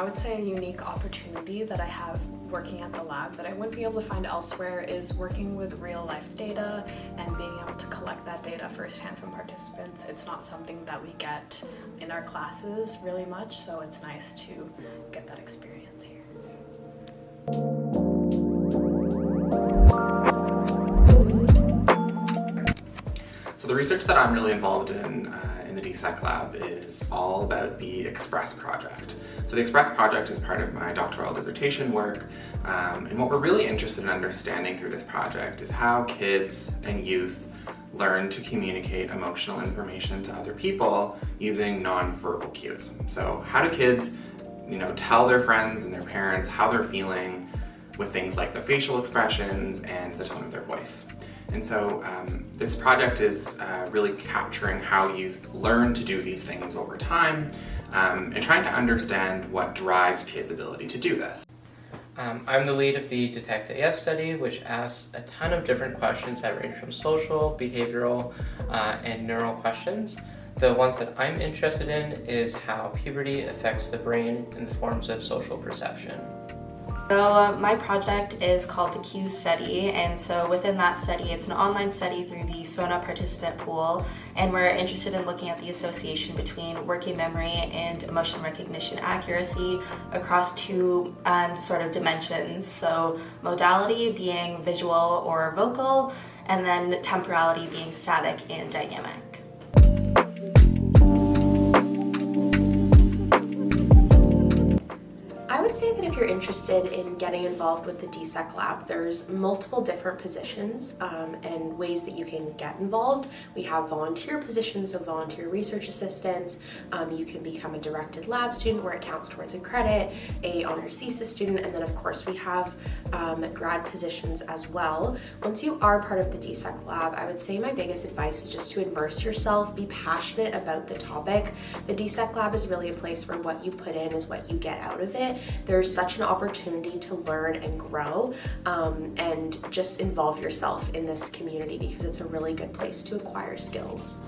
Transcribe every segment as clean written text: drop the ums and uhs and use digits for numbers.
would say a unique opportunity that I have working at the lab that I wouldn't be able to find elsewhere is working with real life data and being able to collect that data firsthand from participants. It's not something that we get in our classes really much, so it's nice to get that experience here. So the research that I'm really involved in the DSEC lab is all about the Express project. So the Express project is part of my doctoral dissertation work, and what we're really interested in understanding through this project is how kids and youth learn to communicate emotional information to other people using non-verbal cues. So how do kids, tell their friends and their parents how they're feeling with things like their facial expressions and the tone of their voice. And so this project is really capturing how youth learn to do these things over time and trying to understand what drives kids' ability to do this. I'm the lead of the Detect AF study, which asks a ton of different questions that range from social, behavioral, and neural questions. The ones that I'm interested in is how puberty affects the brain in the forms of social perception. So my project is called the Q Study, and so within that study it's an online study through the SONA participant pool, and we're interested in looking at the association between working memory and emotion recognition accuracy across two sort of dimensions. So modality being visual or vocal, and then temporality being static and dynamic. I would say that if you're interested in getting involved with the DSEC lab, there's multiple different positions and ways that you can get involved. We have volunteer positions, so volunteer research assistants. You can become a directed lab student where it counts towards a credit, a honors thesis student, and then of course we have grad positions as well. Once you are part of the DSEC lab, I would say my biggest advice is just to immerse yourself, be passionate about the topic. The DSEC lab is really a place where what you put in is what you get out of it. There's such an opportunity to learn and grow and just involve yourself in this community because it's a really good place to acquire skills.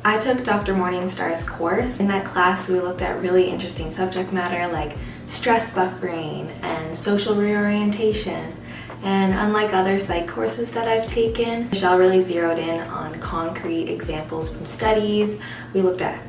I took Dr. Morningstar's course. In that class we looked at really interesting subject matter like stress buffering and social reorientation. And unlike other psych courses that I've taken, Michelle really zeroed in on concrete examples from studies. We looked at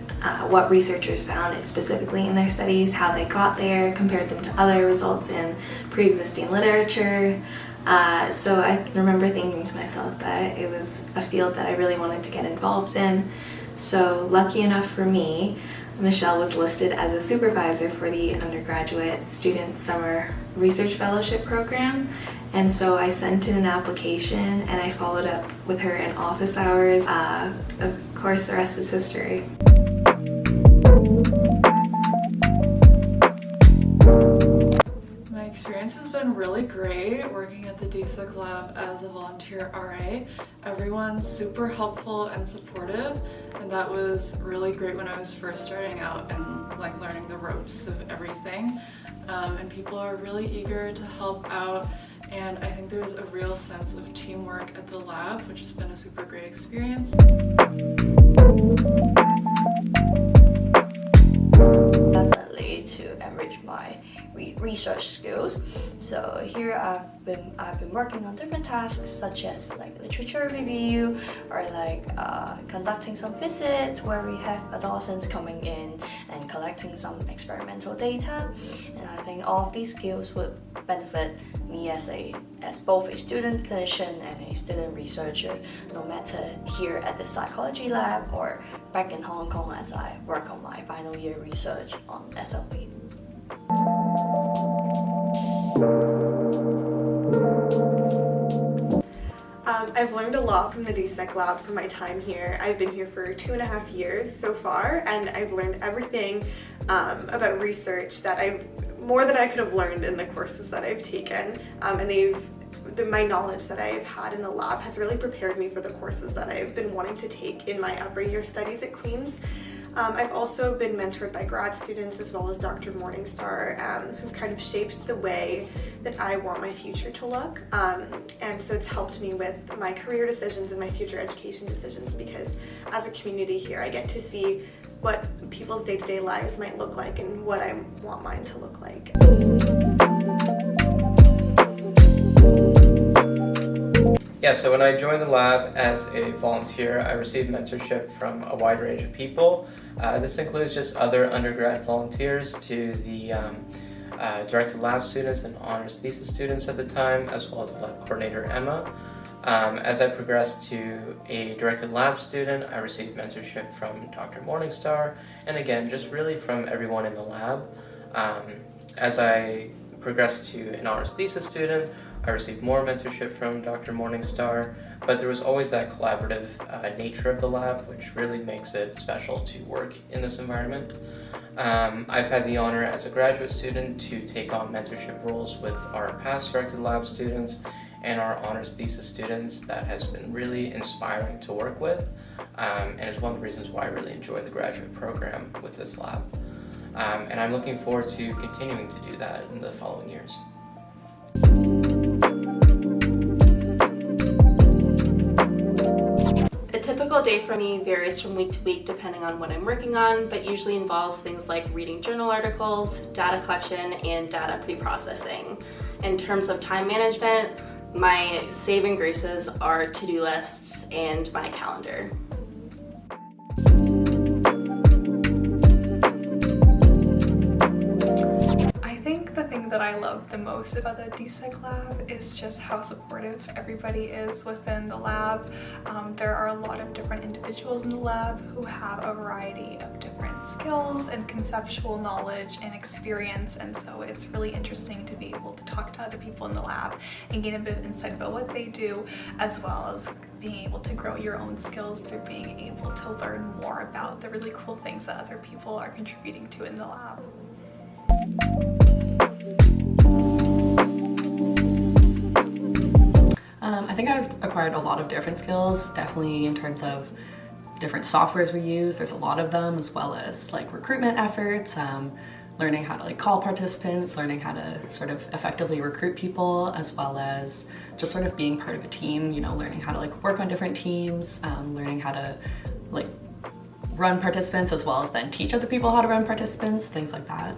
what researchers found specifically in their studies, how they got there, compared them to other results in pre-existing literature. So I remember thinking to myself that it was a field that I really wanted to get involved in. So lucky enough for me, Michelle was listed as a supervisor for the undergraduate student summer research fellowship program. And so I sent in an application and I followed up with her in office hours. Of course, the rest is history. My experience has been really great working at the DSEC lab as a volunteer RA. Everyone's super helpful and supportive, and that was really great when I was first starting out and learning the ropes of everything. And people are really eager to help out, and I think there's a real sense of teamwork at the lab, which has been a super great experience. Definitely to enrich my research skills. So here I've been working on different tasks such as literature review or conducting some visits where we have adolescents coming in and collecting some experimental data. And I think all of these skills would benefit me as both a student clinician and a student researcher, no matter here at the psychology lab or back in Hong Kong as I work on my final year research on SLP. I've learned a lot from the DSEC lab from my time here. I've been here for 2.5 years so far, and I've learned everything about research more than I could have learned in the courses that I've taken, and my knowledge that I've had in the lab has really prepared me for the courses that I've been wanting to take in my upper year studies at Queen's. I've also been mentored by grad students as well as Dr. Morningstar, who've kind of shaped the way that I want my future to look. And so it's helped me with my career decisions and my future education decisions, because as a community here I get to see what people's day-to-day lives might look like and what I want mine to look like. Yeah, so when I joined the lab as a volunteer, I received mentorship from a wide range of people. This includes just other undergrad volunteers to the directed lab students and honors thesis students at the time, as well as the lab coordinator, Emma. As I progressed to a directed lab student, I received mentorship from Dr. Morningstar, and again, just really from everyone in the lab. As I progressed to an honors thesis student, I received more mentorship from Dr. Morningstar, but there was always that collaborative nature of the lab, which really makes it special to work in this environment. I've had the honor as a graduate student to take on mentorship roles with our past directed lab students and our honors thesis students. That has been really inspiring to work with, and it's one of the reasons why I really enjoy the graduate program with this lab. And I'm looking forward to continuing to do that in the following years. A typical day for me varies from week to week depending on what I'm working on, but usually involves things like reading journal articles, data collection, and data pre-processing. In terms of time management, my saving graces are to-do lists and my calendar. That I love the most about the DSEC lab is just how supportive everybody is within the lab. There are a lot of different individuals in the lab who have a variety of different skills and conceptual knowledge and experience, and so it's really interesting to be able to talk to other people in the lab and gain a bit of insight about what they do, as well as being able to grow your own skills through being able to learn more about the really cool things that other people are contributing to in the lab. I think I've acquired a lot of different skills, definitely in terms of different softwares we use. There's a lot of them, as well as like recruitment efforts, learning how to like call participants, learning how to sort of effectively recruit people, as well as just sort of being part of a team, you know, learning how to like work on different teams, learning how to like run participants, as well as then teach other people how to run participants, things like that.